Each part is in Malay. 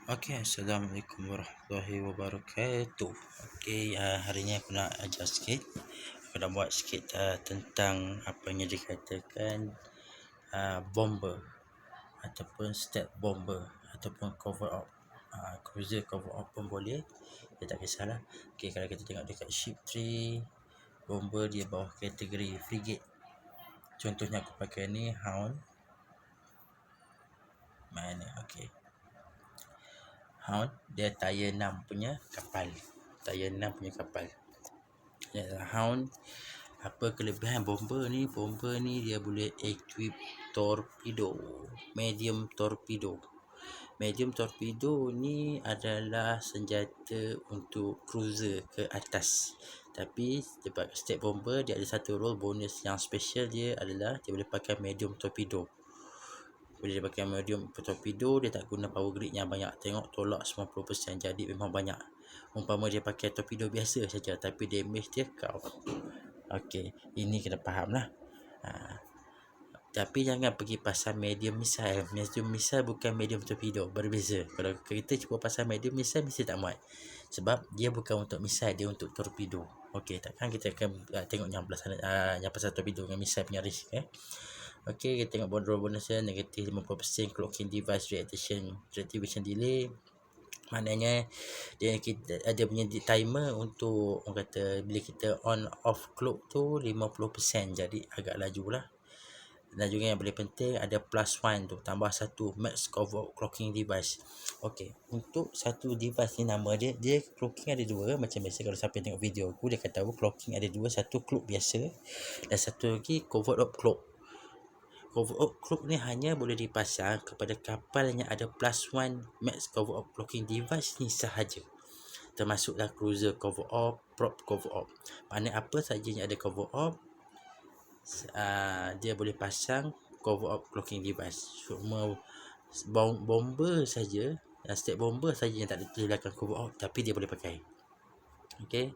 Okey, Assalamualaikum warahmatullahi wabarakatuh. Hari ni aku nak ajar sikit. Aku nak buat sikit tentang apa yang dikatakan bomber ataupun step bomber ataupun cover up. Cruiser cover up pun boleh. Dia tak kisahlah. Okey, kalau kita tengok dekat ship tree, bomber dia bawah kategori frigate. Contohnya aku pakai ni Hound. Mana? Okey. Hound dia tier 6 punya kapal. Tier 6 punya kapal. Hound, apa kelebihan bomber ni? Bomber ni dia boleh equip torpedo, medium torpedo. Medium torpedo ni adalah senjata untuk cruiser ke atas. Tapi sebab step bomber dia ada satu role bonus yang special, dia adalah dia boleh pakai medium torpedo. Boleh dia pakai medium torpedo, dia tak guna power grid yang banyak. Tengok tolak 90%, jadi memang banyak. Umpama dia pakai torpedo biasa saja tapi damage dia kau. Okey, ini kena faham lah. Tapi jangan pergi pasang medium missile. Medium missile bukan medium torpedo, berbeza. Kalau kita cuba pasang medium missile mesti tak muat. Sebab dia bukan untuk missile, dia untuk torpedo. Okey, takkan kita akan tengok yang pasal torpedo dengan missile punya risk Okey, kita tengok bonusnya negatif 50% clocking device reactivation delay. Maknanya dia punya timer untuk orang kata bila kita on off clock tu 50%, jadi agak laju lah. Dan juga yang paling penting ada +1 tu, tambah satu max cover clocking device. Okey, untuk satu device ni nama dia clocking ada dua. Macam biasa kalau siapa tengok video aku dia akan tahu clocking ada dua, satu clock biasa dan satu lagi cover up clock. Cover up clock ni hanya boleh dipasang kepada kapal yang ada +1 max cover up clocking device ni sahaja. Termasuklah cruiser cover up, prop cover up. Maknanya apa sahaja yang ada cover up, dia boleh pasang cover up clocking device. Cuma bomber saja, step bomber saja yang tak ada belakang cover up, tapi dia boleh pakai. Okey.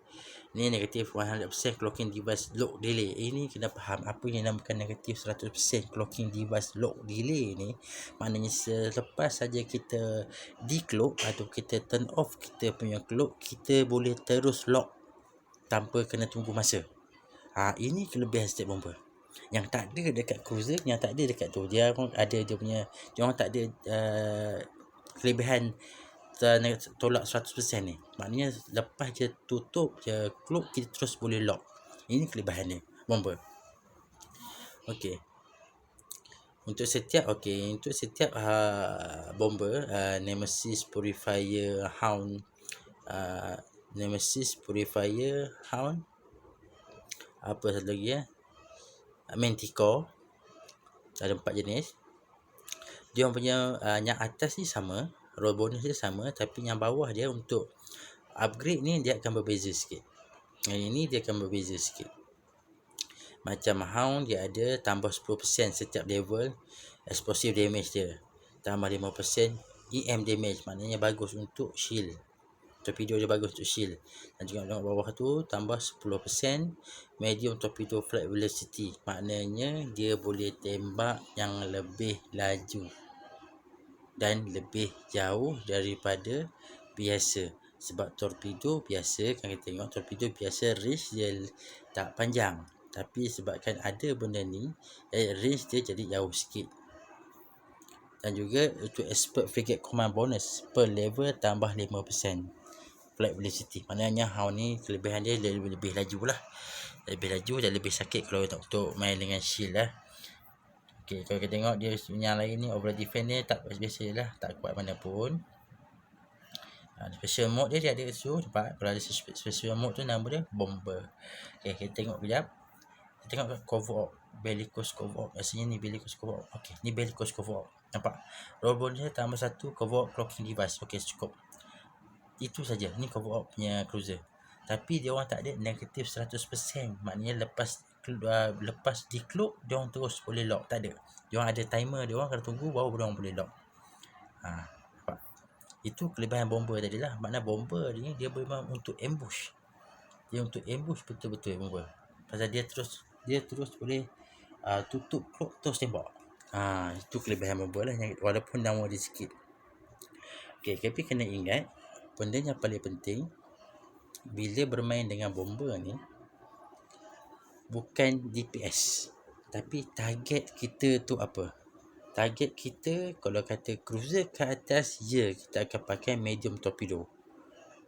Ni negatif 100% clocking device lock delay. Ini kena faham apa yang dinamakan negatif 100% clocking device lock delay ni. Maknanya selepas saja kita declock atau kita turn off kita punya clock, kita boleh terus lock tanpa kena tunggu masa. Ini kelebihan step bomber. Yang tak ada dekat cruiser, yang tak ada dekat tu. Dia orang tak ada kelebihan tolak 100% ni. Maknanya lepas je tutup je clock, kita terus boleh lock. Ini kelebihan dia bomber. Okey. Untuk setiap bomber, Nemesis, Purifier, Hound, apa satu lagi Manticore. Ada 4 jenis. Dia orang punya yang atas ni sama, role bonus dia sama, tapi yang bawah dia untuk upgrade ni dia akan berbeza sikit. Yang ini dia akan berbeza sikit. Macam Hound dia ada tambah 10% setiap level explosive damage dia. Tambah 5% EM damage, maknanya bagus untuk shield. Torpedo dia bagus untuk shield. Dan juga tengok bawah tu tambah 10% medium torpedo flight velocity. Maknanya dia boleh tembak yang lebih laju dan lebih jauh daripada biasa. Sebab torpedo biasa, kan kita tengok torpedo biasa range dia tak panjang, tapi sebabkan ada benda ni, range dia jadi jauh sikit. Dan juga untuk expert frigate command bonus per level tambah 5% flight velocity. Maknanya Hound ni kelebihan dia lebih laju lah. Lebih laju dan lebih sakit kalau untuk main dengan shield lah. Okey, kalau kita tengok dia yang lain ni, overall defense dia tak biasa lah, tak kuat mana pun. Special mode dia ada tu, nampak? Kalau ada special mode tu nama dia bomber. Okey, kita tengok kejap. Kita tengok cover up, bellicose cover up. Rasanya ni bellicose cover up. Okey, ni bellicose cover up. Nampak? Roll bonus dia tambah satu cover up clocking device. Okey, cukup. Itu saja. Ni cover up punya cruiser. Tapi dia orang tak ada negatif 100%. Maknanya lepas di clock dia orang terus boleh lock. Tak ada. Dia orang ada timer, dia orang kena tunggu baru dia orang boleh lock. Nampak? Itu kelebihan bomber tadi lah. Maknanya bomber ni dia memang untuk ambush. Dia untuk ambush betul-betul bomber. Pasal dia terus boleh tutup clock terus tembak. Itu kelebihan bomber lah, walaupun nama dia sikit. Okey, tapi kena ingat benda yang paling penting bila bermain dengan bomba ni bukan DPS, tapi target kita tu apa. Target kita kalau kata cruiser ke atas, ya kita akan pakai medium torpedo.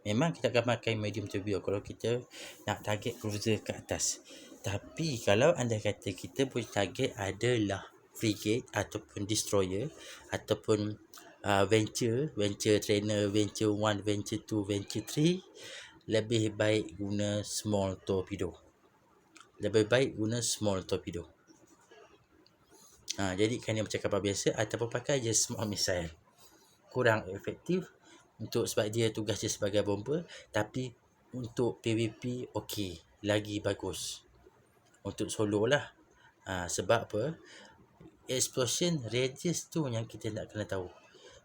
Memang kita akan pakai medium torpedo kalau kita nak target cruiser ke atas. Tapi kalau anda kata kita punya target adalah frigate ataupun destroyer ataupun venture trainer, venture 1, venture 2, venture 3, lebih baik guna small torpedo. Jadi kan yang macam kapal biasa ataupun pakai je small missile. Kurang efektif untuk sebab dia tugas dia sebagai bomber, tapi untuk PVP okey, lagi bagus. Untuk solo lah. Sebab apa? Explosion radius tu yang kita nak kena tahu.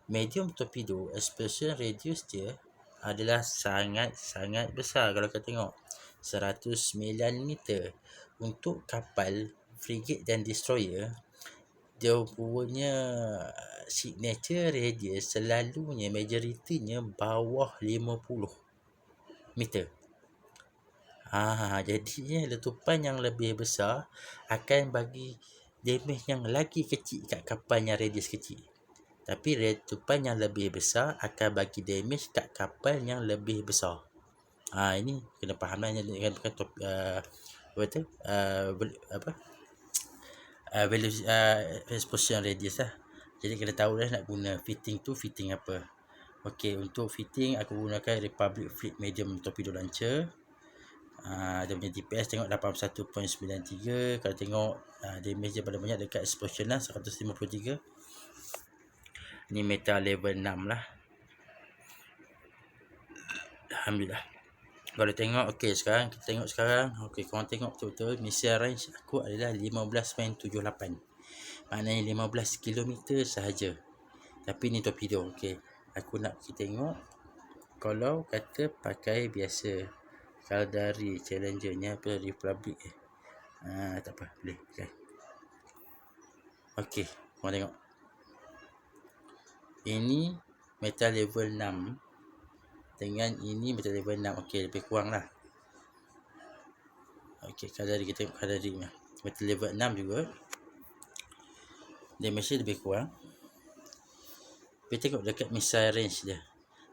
Medium torpedo explosion radius dia adalah sangat-sangat besar. Kalau kita tengok 109 meter. Untuk kapal frigate dan destroyer, dia punya signature radius selalunya majoritinya bawah 50 meter. Jadinya letupan yang lebih besar akan bagi damage yang lagi kecil kat kapal yang radius kecil. Tapi letupan yang lebih besar akan bagi damage kat kapal yang lebih besar. Ini kena faham lah, dengan exposure radius lah. Jadi kena tahu lah nak guna fitting tu fitting apa. Okey, untuk fitting aku gunakan Republic Fleet Medium Torpedo Launcher. Dia punya DPS tengok 81.93. Kalau tengok damage dia paling banyak dekat explosion lah, 153. Ni metal level 6 lah. Alhamdulillah. Kalau tengok okey, sekarang kita tengok sekarang. Okey, korang tengok betul-betul missile range aku adalah 15.78. Maknanya 15 km sahaja. Tapi ni torpedo. Okey, aku nak kita tengok kalau kata pakai biasa. Kalau dari Challenger ni apa, Republic tak apa, boleh pakai. Okey, korang tengok. Ini metal level 6 dengan ini metal level 6. Okey, lebih kurang lah. Okey, kadar kita tengok kadar ni. Metal level 6 juga. Damage dia lebih kurang. Kita tengok dekat missile range dia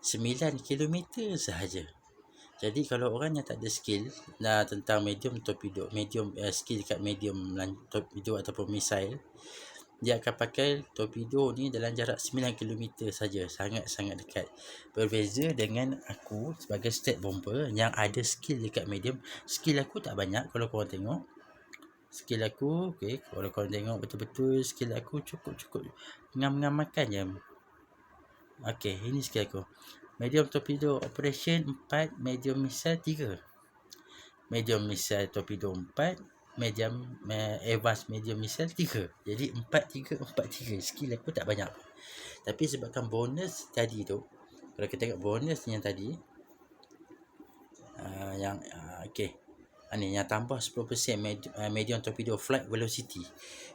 9 km sahaja. Jadi kalau orang yang tak ada skill tentang medium torpedo, skill dekat medium torpedo ataupun missile, dia akan pakai torpedo ni dalam jarak 9 km saja, sangat-sangat dekat. Berbeza dengan aku sebagai stat bomber yang ada skill dekat medium. Skill aku tak banyak kalau korang tengok. Skill aku, okey, kalau korang tengok betul-betul skill aku cukup ngam-ngam makan je. Okey, ini skill aku. Medium torpedo operation 4, medium missile 3. Medium missile torpedo 4, medium advanced medium missile 3. Jadi 4 3 4 3. Skill aku tak banyak. Tapi sebabkan bonus tadi tu, kalau kita tengok bonus yang tadi okey. Ni yang tambah 10% medium torpedo flight velocity.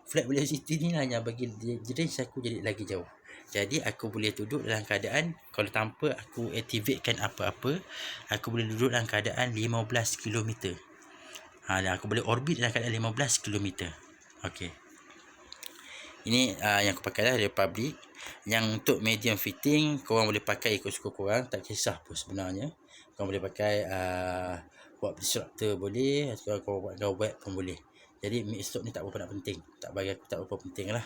Flight velocity ni lah yang bagi range aku jadi lagi jauh. Jadi aku boleh duduk dalam keadaan, kalau tanpa aku activatekan apa-apa, aku boleh duduk dalam keadaan 15 km. Dan aku boleh orbit dalam keadaan 15 km. Okey. Ini yang aku pakai lah Republic. Yang untuk medium fitting, korang boleh pakai ikut suka korang, tak kisah pun sebenarnya. Korang boleh pakai buat disruptor boleh, atau korang buat web pun boleh. Jadi mix stock ni tak berapa nak penting. Tak bagi aku tak berapa penting lah.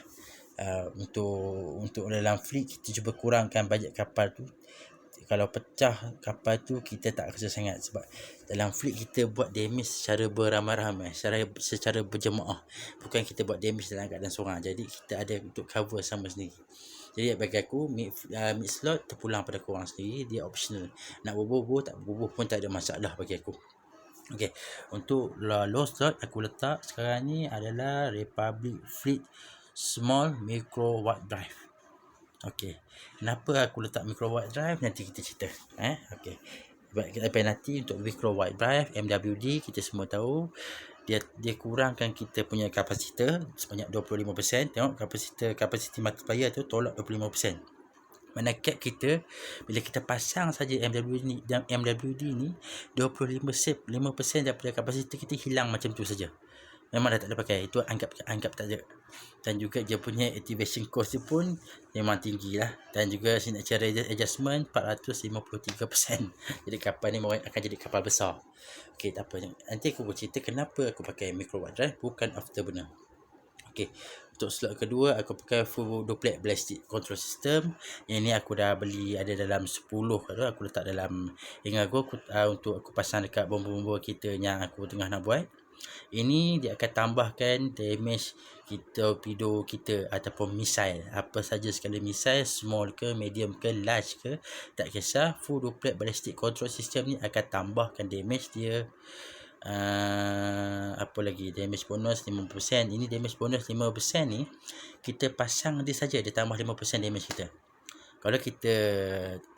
Untuk dalam fleet kita cuba kurangkan bajet kapal tu. Kalau pecah kapal tu kita tak rasa sangat, sebab dalam fleet kita buat damage secara beramai-ramai, secara berjemaah. Bukan kita buat damage dalam keadaan seorang. Jadi kita ada untuk cover sama sendiri. Jadi bagi aku mid slot terpulang pada korang sendiri, dia optional. Nak bubuh tak bubuh pun tak ada masalah bagi aku. Okey, untuk low slot aku letak sekarang ni adalah Republic Fleet Small Micro Warp Drive. Okey, kenapa aku letak Micro Warp Drive nanti kita cerita. Okey, sampai nanti untuk Micro Warp Drive MWD kita semua tahu dia kurangkan kita punya kapasitor sebanyak 25%. Tengok kapasiti multiplier tu tolak 25%. Mana cap kita bila kita pasang saja MWD ni 25% daripada kapasiti kita hilang macam tu saja. Memang dah tak ada pakai. Itu anggap tak ada. Dan juga dia punya activation cost dia pun memang tinggi lah. Dan juga signature adjustment 453%. Jadi kapal ni akan jadi kapal besar. Okey, tak apa. Nanti aku bercerita kenapa aku pakai micro warp drive bukan afterburner. Okey, untuk slot kedua aku pakai full duplex ballistic control system. Yang ni aku dah beli ada dalam 10 tu, aku letak dalam hangar aku untuk aku pasang dekat bomba-bomba kita yang aku tengah nak buat. Ini dia akan tambahkan damage kita torpedo kita ataupun missile, apa saja sekali missile, small ke, medium ke, large ke, tak kisah. Full duplex ballistic control system ni akan tambahkan damage dia. Apa lagi, damage bonus 5%. Ini damage bonus 5% ni kita pasang dia saja, dia tambah 5% damage kita. Kalau kita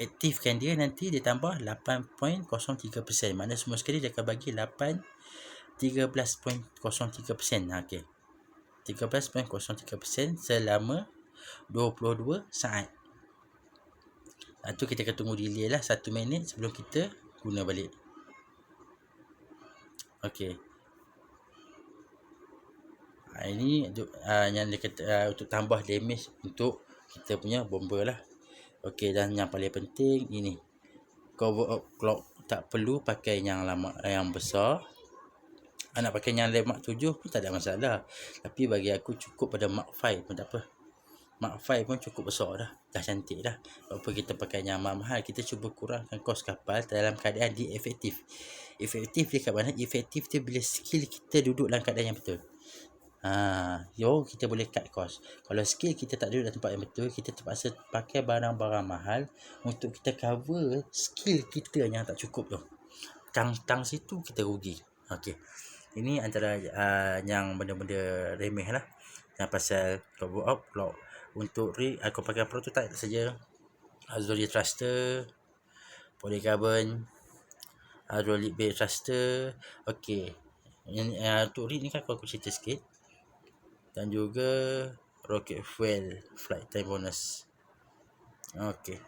aktifkan dia, nanti dia tambah 8.03%. Mana semua sekali dia akan bagi 13.03%. Okey, 13.03% selama 22 saat. Itu kita akan tunggu delay lah 1 minit sebelum kita guna balik. Okey, ini yang dia kata untuk tambah damage untuk kita punya bomba lah. Okey, dan yang paling penting ini cover up clock, tak perlu pakai yang lama, yang besar. Nak pakai yang Mark 7 pun tak ada masalah. Tapi bagi aku cukup pada Mark 5 pun tak apa. Mark 5 pun cukup besar dah. Dah cantik dah. Apa kita pakai yang mahal, kita cuba kurangkan kos kapal dalam keadaan dia efektif. Efektif dia kat mana? Efektif dia bila skill kita duduk dalam keadaan yang betul. Kita boleh cut cost. Kalau skill kita tak duduk dalam tempat yang betul, kita terpaksa pakai barang-barang mahal untuk kita cover skill kita yang tak cukup tu. Tang situ kita rugi. Okey. Ini antara yang benda-benda remeh lah. Yang pasal cover up clock. Untuk rig aku pakai prototype saja. Hydraulic thruster, polycarbon, hydraulic base thruster. Okey. Untuk rig ni kan aku cerita sikit. Dan juga rocket fuel flight time bonus. Okey.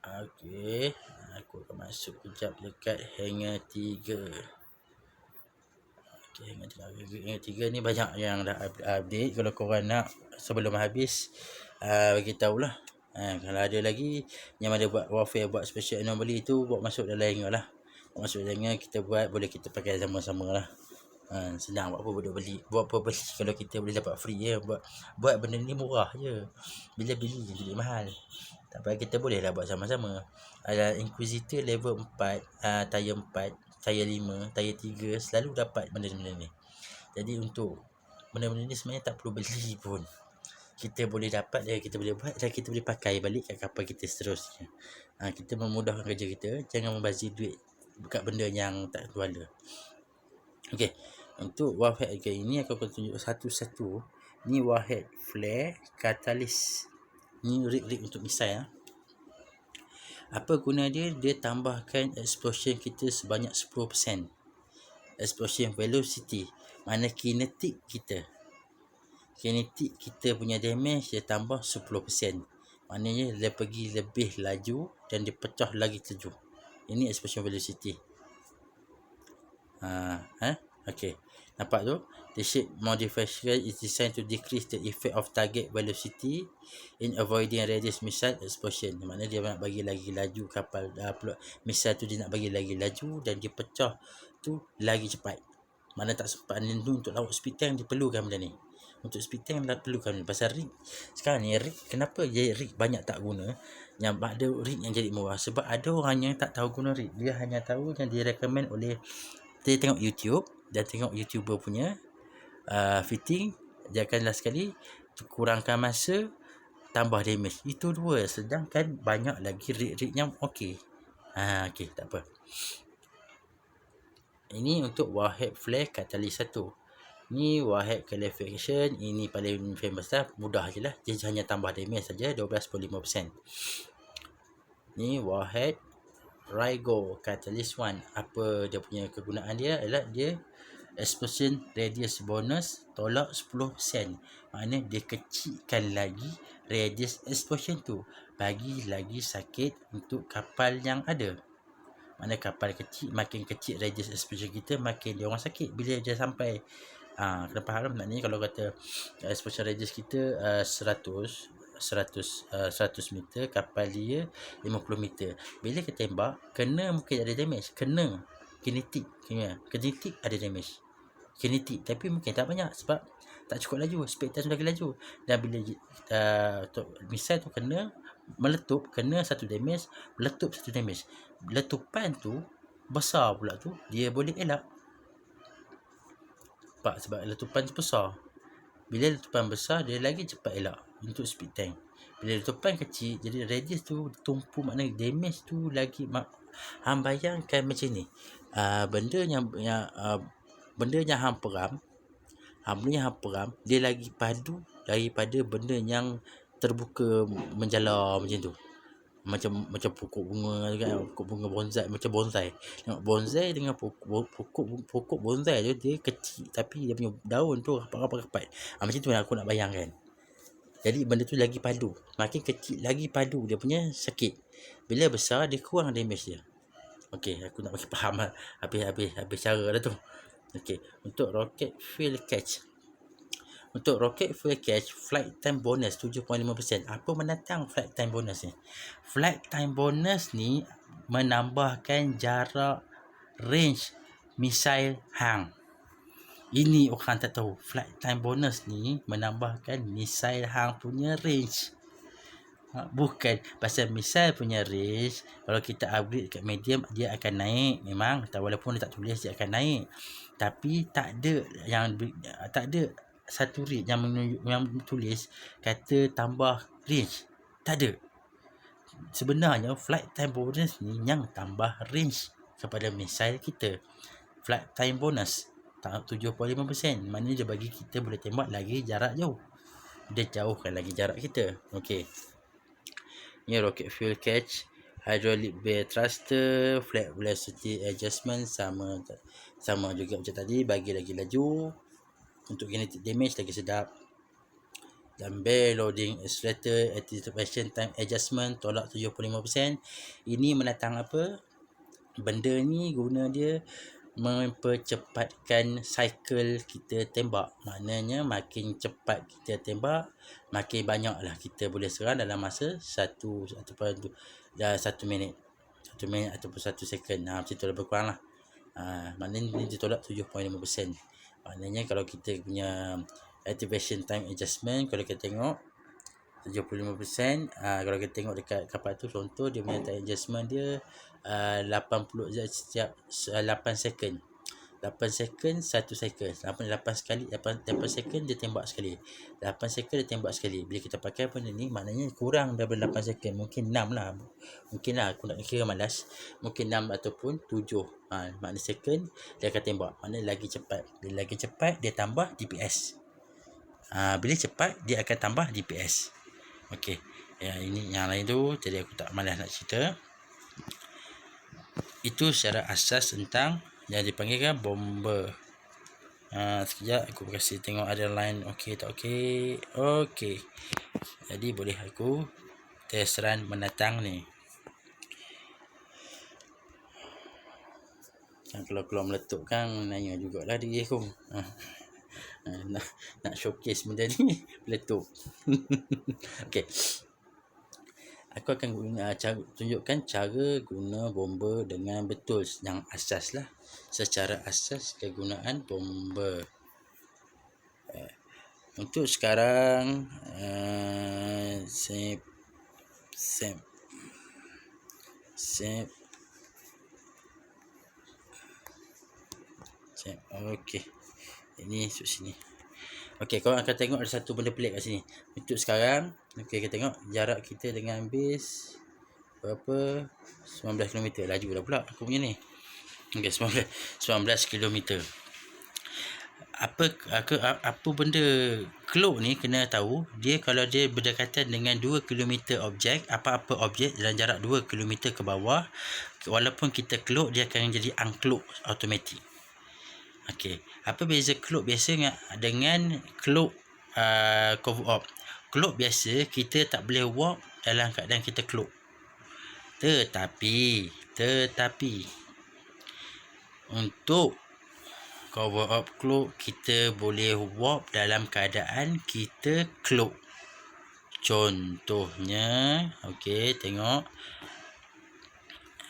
Okey, aku akan masuk kejap dekat hangar 3. Okey, hangar 3 ni banyak yang dah update. Kalau korang nak sebelum habis bagi tahulah. Kalau ada lagi yang ada buat warfare, buat special anomaly tu, buat masuk dalam hangar lah. Masuk hangar kita buat, boleh kita pakai sama-sama lah. Senang, buat apa beli kalau kita boleh dapat free je. Buat benda ni murah je. Bila beli jadi mahal. Tapi kita boleh lah buat sama-sama. Ada Inquisitor level 4, tier 4, tier 5, tier 3 selalu dapat benda-benda ni. Jadi untuk benda-benda ni sebenarnya tak perlu beli pun. Kita boleh dapat dan kita boleh buat dan kita boleh pakai balik kat kapal kita seterusnya. Kita memudahkan kerja kita. Jangan membazir duit dekat benda yang tak berguna. Okey, untuk warhead kali ini aku akan tunjuk satu-satu. Ni warhead flare catalyst. Ni rig untuk misai. Apa guna dia? Dia tambahkan explosion kita sebanyak 10%. Explosion velocity, mana kinetik kita. Kinetik kita punya damage dia tambah 10%. Maknanya dia pergi lebih laju dan dia pecah lagi laju. Ini explosion velocity. Okey. Nampak tu? The shape modification is designed to decrease the effect of target velocity in avoiding radius missile explosion. Maknanya dia nak bagi lagi laju kapal missile tu, dia nak bagi lagi laju dan dia pecah tu lagi cepat. Mana tak sempat untuk laut speed tank dia perlukan benda ni. Untuk speed tank dia perlukan benda ni. Pasal rig sekarang ni kenapa rig banyak tak guna? Yang ada rig yang jadi murah sebab ada orang yang tak tahu guna rig. Dia hanya tahu yang direkomend oleh dia tengok YouTube dan tengok YouTuber punya fitting, dia akan last sekali kurangkan masa, tambah damage. Itu dua. Sedangkan banyak lagi rig-rig yang okey. Okey, tak apa. Ini untuk warhead flare catalyst 1. Ni warhead clarification. Ini paling famous lah. Mudah je lah. Dia hanya tambah damage saja 12.5%. Ni warhead Rygo Catalyst 1. Apa dia punya kegunaan dia? Ialah dia explosion radius bonus tolak 10%. Maknanya dia kecilkan lagi radius explosion tu, bagi lagi sakit untuk kapal yang ada. Mana kapal kecil, makin kecil radius exposure kita, makin dia orang sakit bila dia sampai. Kena faham. Maknanya kalau kata exposure radius kita 100 meter, kapal dia 50 meter. Bila kita tembak, kena mungkin ada damage, kena kinetik ada damage kinetik, tapi mungkin tak banyak sebab tak cukup laju, speed time lagi laju. Dan bila misal tu kena meletup, kena satu damage, meletup satu damage. Letupan tu besar pula tu, dia boleh elak. Sebab letupan tu besar. Bila letupan besar, dia lagi cepat elak untuk speed time. Bila letupan kecil, jadi radius tu tumpu, maknanya damage tu lagi. Hang bayangkan macam ni, benda yang hang peram, dia lagi padu daripada benda yang terbuka menjala macam tu. Macam pokok bunga kan, pokok bunga bonsai, macam bonsai. Tengok bonsai dengan pokok bonsai tu, dia kecil tapi dia punya daun tu rapat-rapat. Macam tu yang aku nak bayangkan. Jadi benda tu lagi padu, makin kecil lagi padu dia punya sakit. Bila besar dia kurang damage dia. Okey, aku nak bagi faham lah. Habis cara dah tu. Okey, untuk rocket fuel catch. Untuk rocket fuel catch, flight time bonus 7.5%. Apa mendatang flight time bonus ni? Flight time bonus ni menambahkan jarak range misail hang. Ini orang tak tahu. Flight time bonus ni menambahkan misail hang punya range. Bukan pasal misail punya range, kalau kita upgrade kat medium, dia akan naik memang, walaupun dia tak tulis dia akan naik. Tapi tak ada satu rate yang tulis kata tambah range. Tak ada. Sebenarnya flight time bonus ni yang tambah range kepada misail kita. Flight time bonus 7.5%. Maknanya dia bagi kita boleh tembak lagi jarak jauh. Dia jauhkan lagi jarak kita. Okey. Ni rocket fuel catch, hydraulic bear thruster, flat velocity adjustment sama juga macam tadi, bagi lagi laju. Untuk kinetic damage lagi sedap. Dan bear loading accelerator activation time adjustment tolak 75%. Ini mendatang apa? Benda ni guna dia mempercepatkan cycle kita tembak. Maknanya makin cepat kita tembak, makin banyaklah kita boleh serang dalam masa 1 minit. 1 minit ataupun 1 second. Macam tu lebih kurang lah. Maknanya ni ditolak 7.5%. Maknanya kalau kita punya activation time adjustment, kalau kita tengok 75%, kalau kita tengok dekat kapal tu, contoh dia punya time adjustment dia 80 setiap 8 second. 8 second 1 second. 8 second dia tembak sekali. 8 second dia tembak sekali. Bila kita pakai benda ni, maknanya kurang daripada 8 second, mungkin 6 lah. Mungkin lah, aku nak kira malas. Mungkin 6 ataupun 7. Maknanya second dia akan tembak. Maknanya lagi cepat. Bila lagi cepat dia tambah DPS. Bila cepat dia akan tambah DPS. Okey. Ini yang lain tu, jadi aku tak malas nak cerita. Itu secara asas tentang yang dipanggilkan bomber. Sekejap aku kasih tengok ada line okey tak okey. Okey. Jadi boleh aku test run mendatang ni. Kalau keluar meletup kan, nanya jugalah diri aku. Nak showcase benda ni meletup. Okey. Aku akan tunjukkan cara guna bomber dengan betul, yang asas lah. Secara asas kegunaan bomber. Untuk sekarang save. Okey. Ini sud sini. Okey, korang akan tengok ada satu benda pelik kat sini. Untuk sekarang, okey, kita tengok jarak kita dengan base berapa? 19 km. Laju dah pula aku punya ni. Okey, 19 km. Apa benda cloak ni kena tahu, dia kalau dia berdekatan dengan 2 km objek, apa-apa objek dalam jarak 2 km ke bawah, walaupun kita cloak, dia akan jadi uncloak automatic. Okey, apa beza clock biasa dengan clock cover up? Clock biasa kita tak boleh warp dalam keadaan kita clock. Tetapi untuk cover up clock kita boleh warp dalam keadaan kita clock. Contohnya, okey, tengok.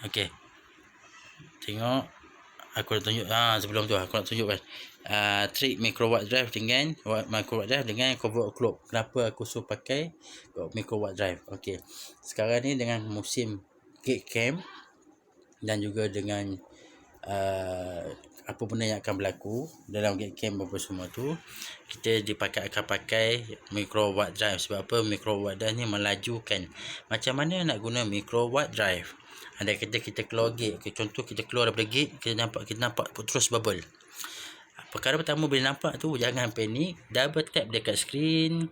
Okey. Tengok, aku nak tunjuk sebelum tu aku nak tunjukkan trick microwatt drive dengan microwatt drive dengan cover up clock. Kenapa aku suruh pakai microwatt drive? Okey. Sekarang ni dengan musim gate cam dan juga dengan apa benda yang akan berlaku dalam gate cam apa semua tu, kita akan pakai microwatt drive. Sebab apa? Microwatt drive ni melajukan. Macam mana nak guna microwatt drive? Andai kata kita keluar gate, contoh kita keluar daripada gate, kita nampak terus bubble. Perkara pertama boleh nampak tu, jangan panik, double tap dekat skrin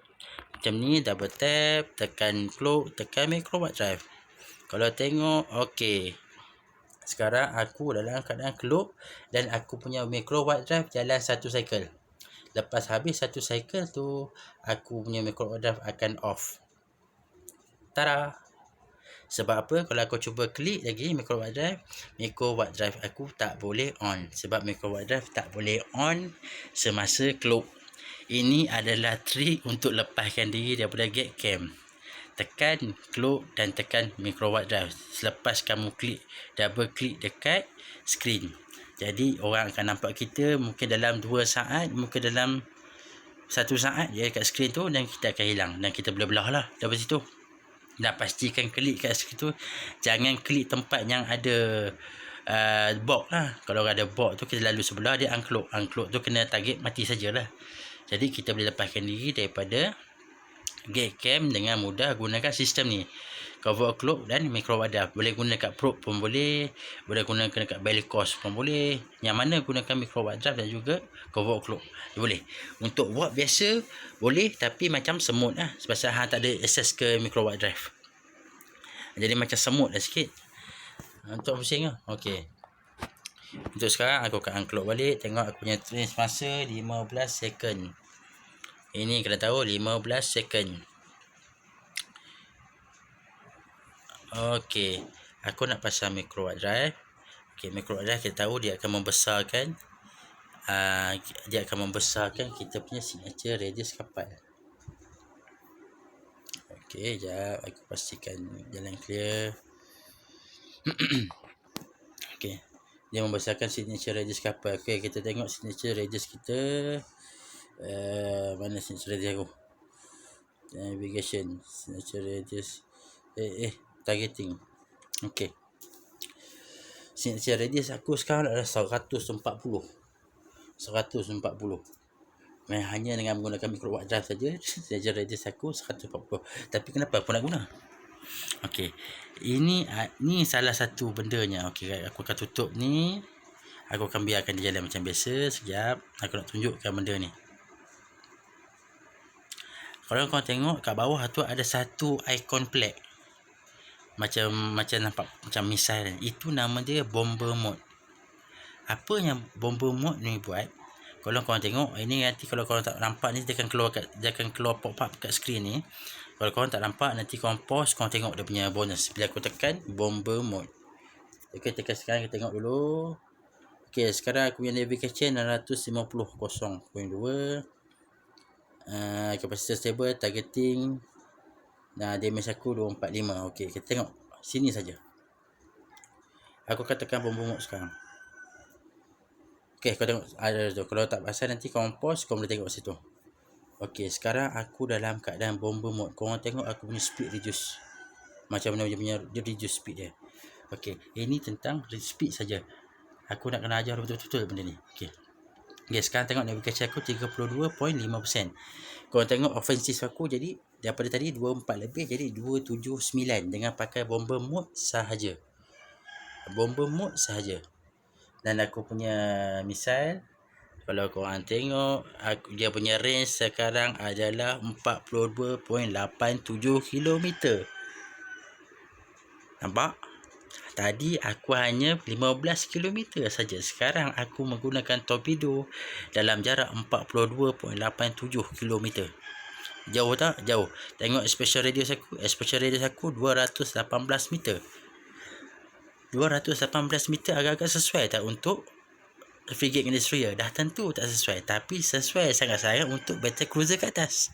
macam ni, double tap, tekan clock, tekan microwatt drive. Kalau tengok, okey, sekarang aku dalam keadaan clock dan aku punya microwatt drive jalan satu cycle. Lepas habis satu cycle tu, aku punya microwatt drive akan off. Tada! Sebab apa? Kalau aku cuba klik lagi microwatt drive aku tak boleh on. Sebab microwatt drive tak boleh on semasa clock. Ini adalah trik untuk lepaskan diri daripada gate cam. Tekan clock dan tekan microwatt drive. Selepas kamu double klik dekat skrin. Jadi orang akan nampak kita mungkin dalam 2 saat, mungkin dalam 1 saat je dekat skrin tu, dan kita akan hilang dan kita boleh belah lah daripada situ. Dan pastikan klik kat situ, jangan klik tempat yang ada box lah. Kalau ada box tu kita lalu sebelah, dia unclock tu kena target mati sajalah. Jadi kita boleh lepaskan diri daripada gate cam dengan mudah gunakan sistem ni, cover clock dan microwatt drive. Boleh guna kat probe pun boleh guna kat belly cost pun boleh. Yang mana gunakan microwatt drive dan juga cover clock boleh. Untuk warp biasa boleh, tapi macam semut lah, sebab hang tak ada akses ke microwatt drive, jadi macam semut lah sikit. Untuk pusing lah. Okey, untuk sekarang aku akan unclock balik. Tengok aku punya trace masa 15 second. Ini kena tahu 15 second. Okey, aku nak pasang microwatt drive. Okey, microwatt drive kita tahu dia akan membesarkan kita punya signature radius kapal. Okey, jap aku pastikan jalan clear. Okey, dia membesarkan signature radius kapal. Okey, kita tengok signature radius kita. Mana signature radius aku? Navigation, signature radius, targeting. Okey, signature radius aku sekarang adalah 140. Hanya dengan menggunakan microwatt drive saja, signature radius aku 140. Tapi kenapa aku nak guna? Okey, ini salah satu bendanya. Okey, aku akan tutup ni. Aku akan biarkan dia jalan macam biasa. Sekejap, aku nak tunjukkan benda ni. Kalau kau tengok kat bawah tu ada satu ikon flag. Macam nampak macam misal. Itu nama dia bomber mode. Apa yang bomber mode ni buat? Kalau kau tengok ini, nanti kalau kau tak nampak ni, dia akan keluar pop up kat skrin ni. Kalau kau tak nampak, nanti kau pause, kau tengok dia punya bonus. Bila aku tekan bomber mode. Okey, tekan sekarang, kita tengok dulu. Okey, sekarang aku punya navigation 650.2. Kapasitas stable, targeting, damage aku 245. Okey, kita tengok sini saja. Aku akan tekan bomber mode sekarang. Okey, kau tengok ada tu. Kalau tak pasal nanti kau pause, kau boleh tengok situ. Okey, sekarang aku dalam keadaan bomber mode. Kau tengok aku punya speed reduce. Macam mana dia punya reduce speed dia. Okey, ini tentang speed saja. Aku nak kena ajar betul-betul benda ni. Okey. Okay, sekarang tengok navigasi aku 32.5%. Korang tengok offensive aku jadi daripada tadi 24 lebih jadi 279 dengan pakai bomber mode sahaja. Dan aku punya misal, kalau korang tengok dia punya range sekarang adalah 42.87 km. Nampak? Tadi aku hanya 15 km saja. Sekarang aku menggunakan torpedo dalam jarak 42.87 km. Jauh tak? Jauh. Tengok special radius aku. Special radius aku 218 meter. 218 meter agak-agak sesuai tak untuk frigate and destroyer? Dah tentu tak sesuai. Tapi sesuai sangat-sangat untuk battle cruiser kat atas.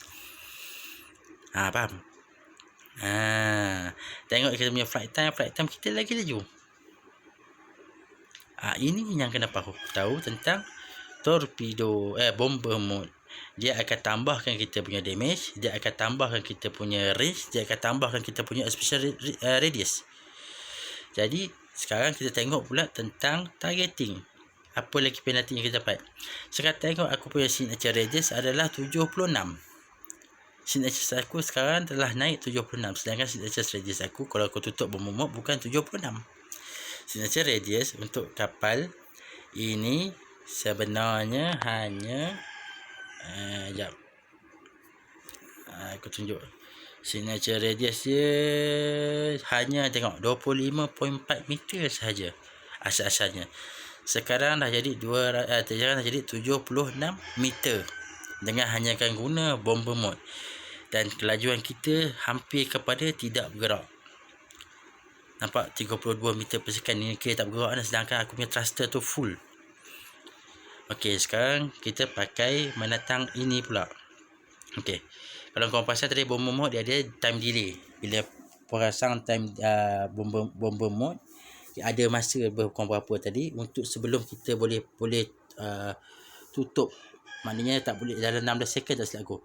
Faham? Tengok kita punya flight time kita lagi laju. Ini yang kenapa aku tahu tentang torpedo bomber mode. Dia akan tambahkan kita punya damage, dia akan tambahkan kita punya range, dia akan tambahkan kita punya special radius. Jadi sekarang kita tengok pula tentang targeting. Apa lagi penalti yang kita dapat? Sekarang tengok aku punya signature radius adalah 76. Signature aku sekarang telah naik 76. Sedangkan signature radius aku kalau aku tutup bomber mode bukan 76. Signature radius untuk kapal ini sebenarnya hanya sekejap. Aku tunjuk. Signature radius dia hanya tengok 25.4 meter sahaja asal-asalnya. Sekarang dah jadi 76 meter dengan hanya akan guna bomber mode. Dan kelajuan kita hampir kepada tidak bergerak. Nampak 32 meter per second ni kira tak bergerak, sedangkan aku punya thruster tu full. Okey, sekarang kita pakai menatang ini pula. Okey. Kalau korang pasal tadi bomber mode dia ada time delay. Bila pasang time bomber mode, ada masa berapa tadi untuk sebelum kita boleh tutup. Maknanya tak boleh dalam 16 second tak silap aku.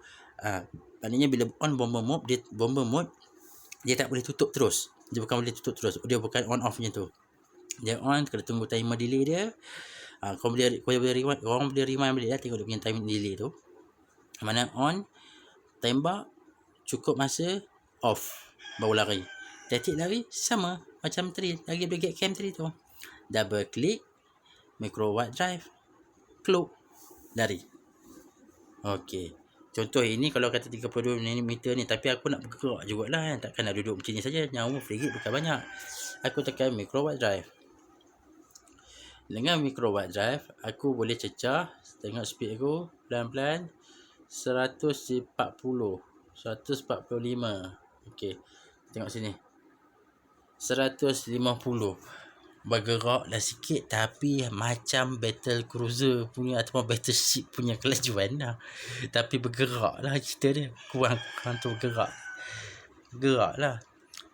Maknanya bila on bomber mode dia tak boleh tutup terus. Dia bukan boleh tutup terus. Dia bukan on off macam tu. Dia on, kena tunggu timer delay dia. Korang boleh rewind balik lah, tengok dia punya time delay tu. Mana on, tembak, cukup masa, off, baru lari. Detik lari sama macam tadi, lagi brigade cam tadi tu. Double click, micro warp drive, cloak, lari. Okey. Contoh ini kalau kata 32 meter ni, tapi aku nak bergerak jugalah kan. Takkan nak duduk macam ni saja. Nyawa frigate bukan banyak. Aku tekan micro warp drive. Dengan micro warp drive, aku boleh cecah. Tengok speed aku pelan-pelan 140, 145. Okey. Tengok sini. 150. Bergeraklah sikit tapi macam battle cruiser punya ataupun battleship punya kelajuan lah. Tapi bergerak lah kita dia. Kurang tu bergerak. Gerak lah.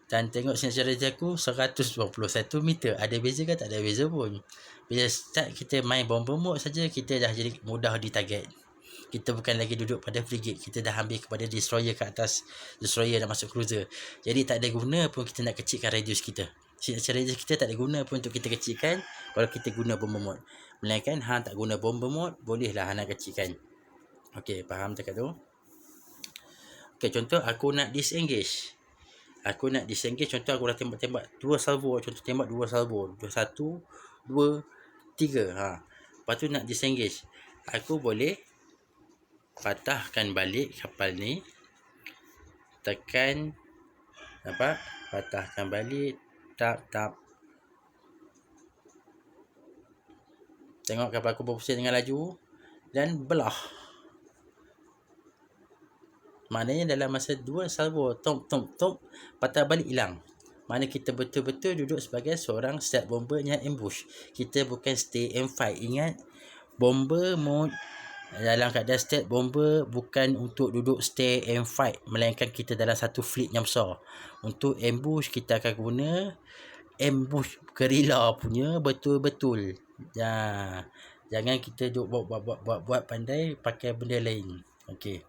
Dan tengok signature radius aku 121 meter. Ada beza ke? Tak ada beza pun. Bila start kita main bomber mode saja, kita dah jadi mudah ditarget. Kita bukan lagi duduk pada frigate. Kita dah ambil kepada destroyer kat atas. Destroyer dah masuk cruiser. Jadi tak ada guna pun kita nak kecilkan radius kita. Signature radius kita tak ada guna pun untuk kita kecilkan kalau kita guna bomber mode. Melainkan hang tak guna bomber mode, bolehlah hang nak kecilkan. Okey, faham cakap tu? Okey, contoh aku nak disengage. Contoh aku dah tembak 2 salvo. Contoh tembak 2 salvo. 1, 2, 3. Lepas tu nak disengage. Aku boleh patahkan balik kapal ni. Tekan. Nampak? Patahkan balik. Tap. Tengok kapal aku berpusing dengan laju. Dan belah. Maknanya dalam masa 2 salvo. Tom. Patah balik hilang. Mana kita betul-betul duduk sebagai seorang stealth bomber yang ambush. Kita bukan stay and fight. Ingat. Bomber mode. Dalam keadaan stealth bomber bukan untuk duduk stay and fight. Melainkan kita dalam satu fleet yang besar. Untuk ambush kita akan guna ambush guerrilla punya betul-betul. Jangan kita duduk buat pandai pakai benda lain. Okey.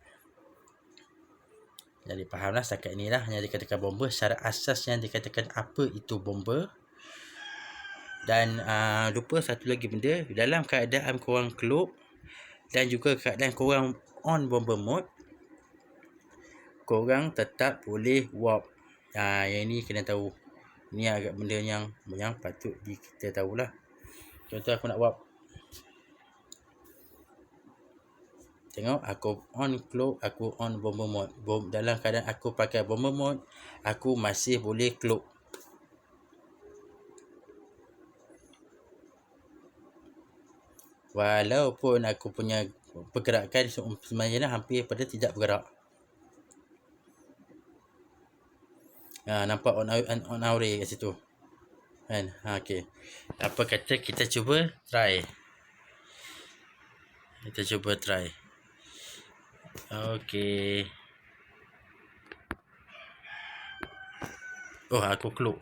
Jadi fahamlah setakat ni lah yang dikatakan bomber. Secara asas yang dikatakan apa itu bomber. Dan lupa satu lagi benda. Dalam keadaan korang cloak dan juga keadaan korang on bomber mode, korang tetap boleh warp. Yang ni kena tahu. Ni agak benda yang patut kita tahulah. Contoh aku nak warp. Tengok aku on cloak, aku on bomber mode. Dalam keadaan aku pakai bomber mode, aku masih boleh cloak. Walaupun aku punya pergerakan sebenarnya hampir pada tidak bergerak. Nampak on aure kat situ kan. Okey, apa kata kita cuba try. Okey. Oh, aku kluk.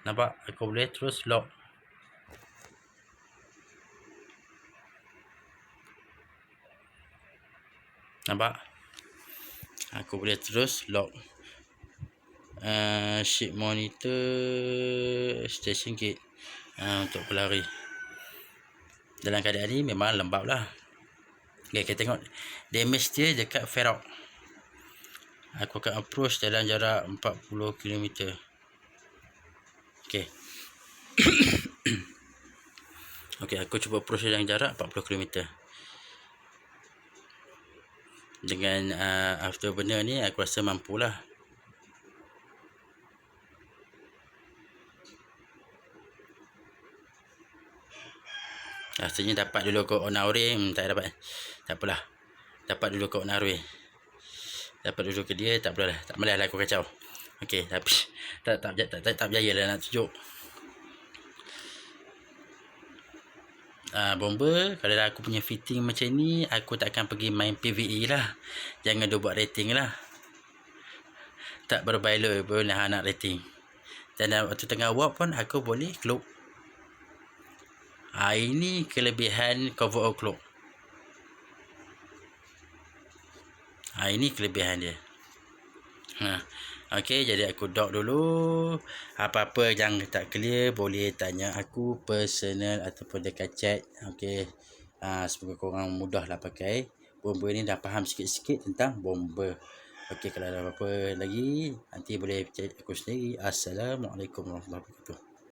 Nampak aku boleh terus lock. Nampak aku boleh terus lock. Shift monitor station gate untuk pelari. Dalam keadaan ni memang lembab lah. Okay, kita tengok damage dia dekat Ferrock. Aku akan approach dalam jarak 40 km. Okay. Okay, aku cuba approach dalam jarak 40 km. Dengan after benda ni aku rasa mampulah. Rasanya dapat dulu ke on aure. Tak dapat. Tak apalah. Dapat dulu ke on aure. Dapat dulu ke dia. Tak apalah. Tak malah aku kacau. Okey, tapi tak berjaya lah nak tunjuk. Bomber, kalau aku punya fitting macam ni, aku takkan pergi main PvE lah. Jangan dia buat rating lah. Tak berbaloi pun nak rating. Dan waktu tengah warp pun aku boleh cloak. Ini kelebihan cover cloak. Ini kelebihan dia. Okey, jadi aku dock dulu. Apa-apa yang tak clear boleh tanya aku personal ataupun dekat chat. Okey. Semoga korang mudahlah pakai. Bomber ni dah faham sikit-sikit tentang bomber. Okey, kalau ada apa-apa lagi nanti boleh chat aku sendiri. Assalamualaikum warahmatullahi wabarakatuh.